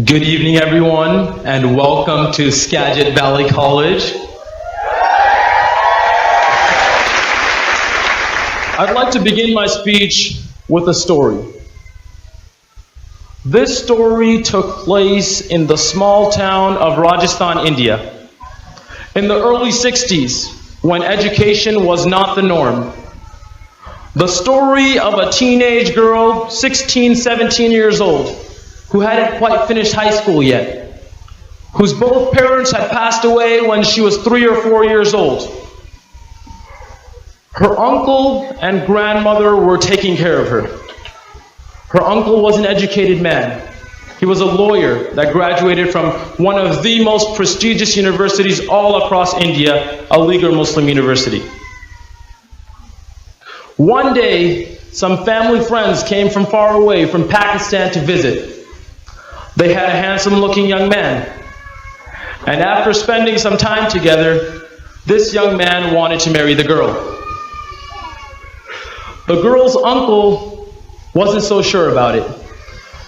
Good evening, everyone, and welcome to Skagit Valley College. I'd like to begin my speech with a story. This story took place in the small town of Rajasthan, India, in the early 60s, when education was not the norm. The story of a teenage girl, 16, 17 years old, who hadn't quite finished high school yet, whose both parents had passed away when she was 3 or 4 years old. Her uncle and grandmother were taking care of her. Her uncle was an educated man. He was a lawyer that graduated from one of the most prestigious universities all across India, a legal Muslim university. One day, some family friends came from far away, from Pakistan, to visit. They had a handsome-looking young man. And after spending some time together, this young man wanted to marry the girl. The girl's uncle wasn't so sure about it.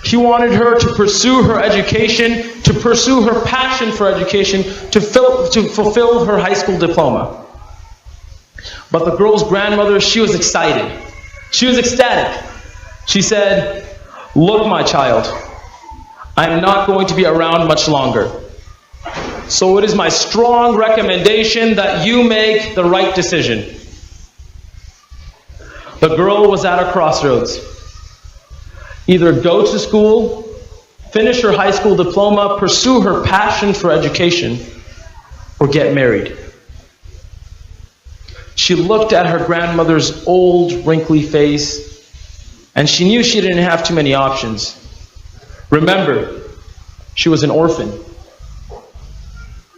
He wanted her to pursue her education, to pursue her passion for education, to fulfill her high school diploma. But the girl's grandmother, she was excited. She was ecstatic. She said, "Look, my child, I'm not going to be around much longer. So it is my strong recommendation that you make the right decision." The girl was at a crossroads. Either go to school, finish her high school diploma, pursue her passion for education, or get married. She looked at her grandmother's old, wrinkly face, and she knew she didn't have too many options. Remember, she was an orphan.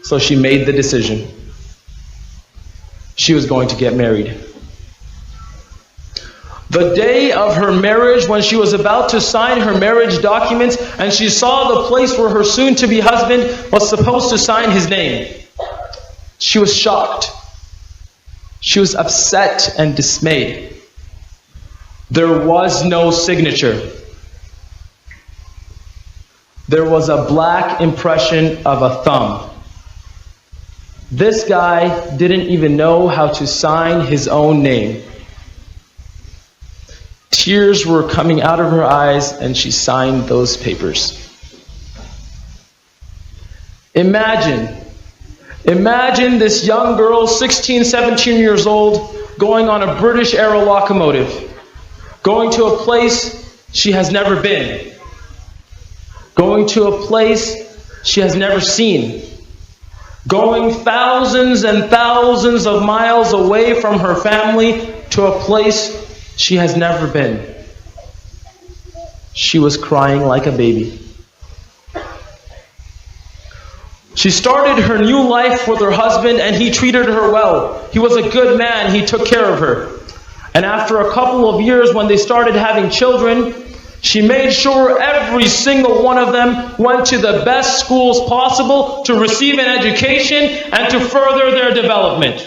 So she made the decision. She was going to get married. The day of her marriage, when she was about to sign her marriage documents, and she saw the place where her soon-to-be husband was supposed to sign his name, she was shocked. She was upset and dismayed. There was no signature. There was a black impression of a thumb. This guy didn't even know how to sign his own name. Tears were coming out of her eyes, and she signed those papers. Imagine this young girl, 16, 17 years old, going on a British era locomotive, going to a place she has never been, going to a place she has never seen, going thousands and thousands of miles away from her family to a place she has never been. She was crying like a baby. She started her new life with her husband, and he treated her well. He was a good man. He took care of her. And after a couple of years, when they started having children, she made sure every single one of them went to the best schools possible to receive an education and to further their development.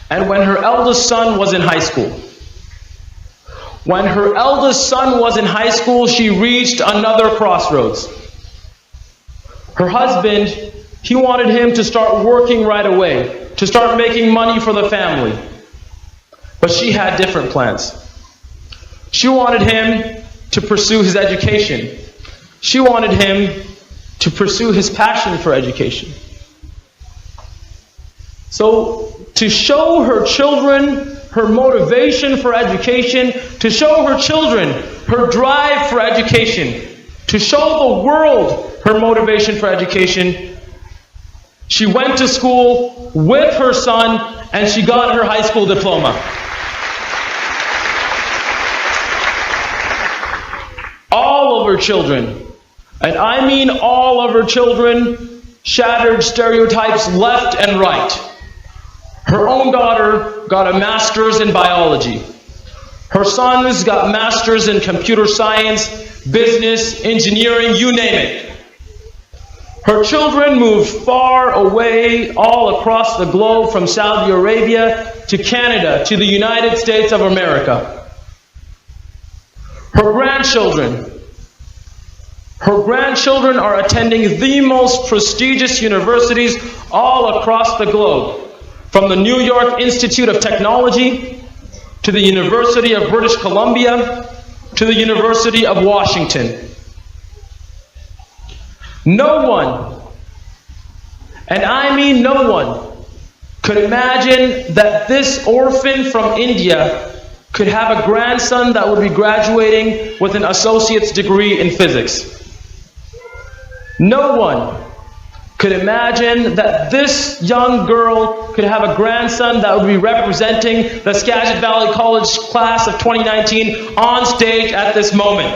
And when her eldest son was in high school, she reached another crossroads. Her husband, he wanted him to start working right away, to start making money for the family. But she had different plans. She wanted him to pursue his education. She wanted him to pursue his passion for education. So, to show her children her motivation for education, to show her children her drive for education, to show the world her motivation for education, she went to school with her son, and she got her high school diploma. All of her children, and I mean all of her children, shattered stereotypes left and right. Her own daughter got a master's in biology. Her sons got masters in computer science, business, engineering, you name it. Her children moved far away all across the globe, from Saudi Arabia to Canada to the United States of America. Her grandchildren, Her grandchildren are attending the most prestigious universities all across the globe, from the New York Institute of Technology, to the University of British Columbia, to the University of Washington. No one, and I mean no one, could imagine that this orphan from India could have a grandson that would be graduating with an associate's degree in physics. No one could imagine that this young girl could have a grandson that would be representing the Skagit Valley College class of 2019 on stage at this moment.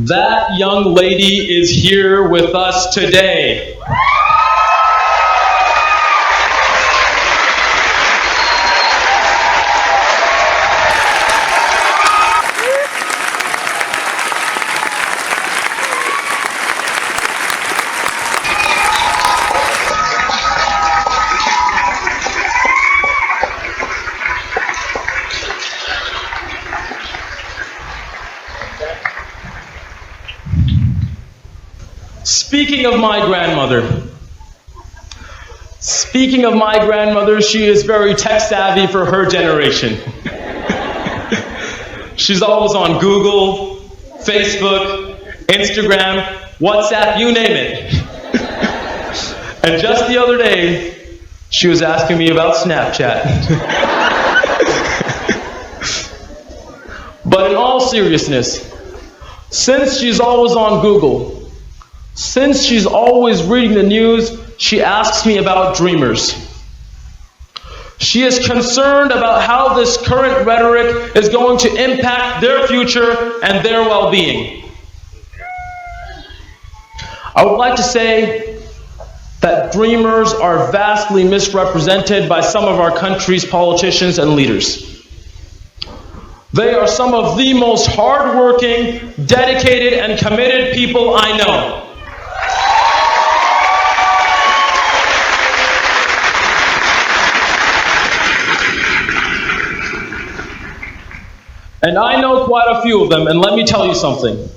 That young lady is here with us today. Speaking of my grandmother, she is very tech savvy for her generation. She's always on Google, Facebook, Instagram, WhatsApp, you name it. And just the other day, she was asking me about Snapchat. But in all seriousness, since she's always on Google, since she's always reading the news, she asks me about dreamers. She is concerned about how this current rhetoric is going to impact their future and their well-being. I would like to say that dreamers are vastly misrepresented by some of our country's politicians and leaders. They are some of the most hardworking, dedicated, and committed people I know. And I know quite a few of them, and let me tell you something.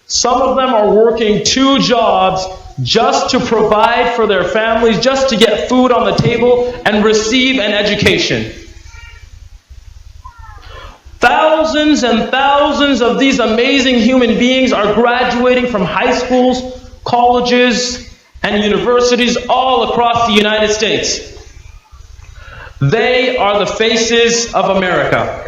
Some of them are working 2 jobs just to provide for their families, just to get food on the table and receive an education. Thousands and thousands of these amazing human beings are graduating from high schools, colleges, and universities all across the United States. They are the faces of America.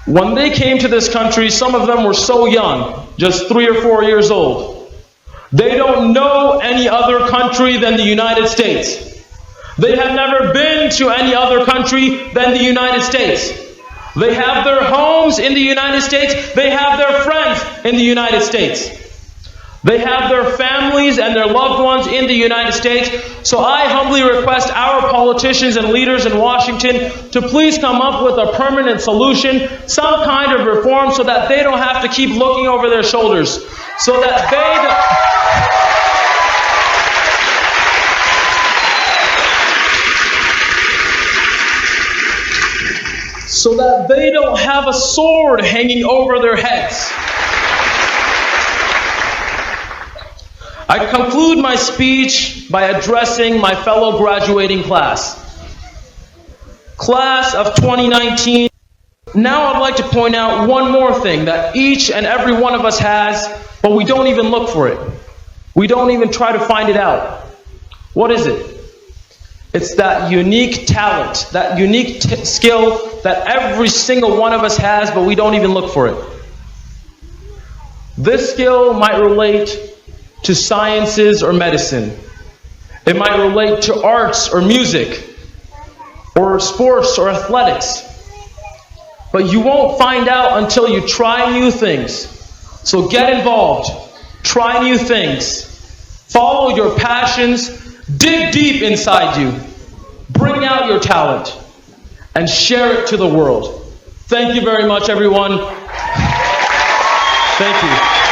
When they came to this country, some of them were so young, just 3 or 4 years old. They don't know any other country than the United States. They have never been to any other country than the United States. They have their homes in the United States. They have their friends in the United States. They have their families and their loved ones in the United States. So I humbly request our politicians and leaders in Washington to please come up with a permanent solution, some kind of reform, so that they don't have to keep looking over their shoulders. So that they don't have a sword hanging over their heads. I conclude my speech by addressing my fellow graduating class. Class of 2019. Now I'd like to point out one more thing that each and every one of us has, but we don't even look for it. We don't even try to find it out. What is it? It's that unique talent, that unique skill that every single one of us has, but we don't even look for it. This skill might relate to sciences or medicine. It might relate to arts or music, or sports or athletics. But you won't find out until you try new things. So get involved. Try new things. Follow your passions. Dig deep inside you. Bring out your talent and share it to the world. Thank you very much, everyone. Thank you.